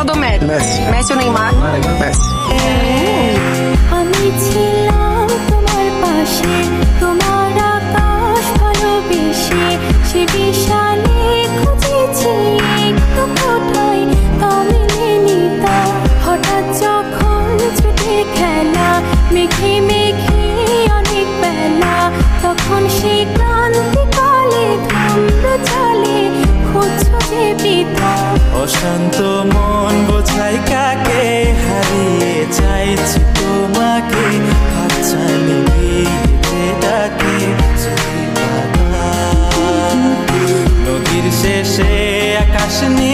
Ronaldo ou Messi? Messi. Messi ou Neymar? Messi. আমি ছিলাম তোমার পাশে, তোমার আকাশ ভালোবেসে, সে বিশালে খুঁজেছি একটু কোথায় তা মেলেনি তা। হঠাৎ যখন ছুটে খেলা মেঘে মেঘে অনেক বেলা, তখন সে ক্রান্তিকালে থামল চলে, খুঁজছো যে পিতা। অশান্ত মন বোঝাই কাকে, হারিয়ে চাইছি তোমাকে, হাতছানি দিয়ে ডাকে নদীর শেষে আকাশ নিয়ে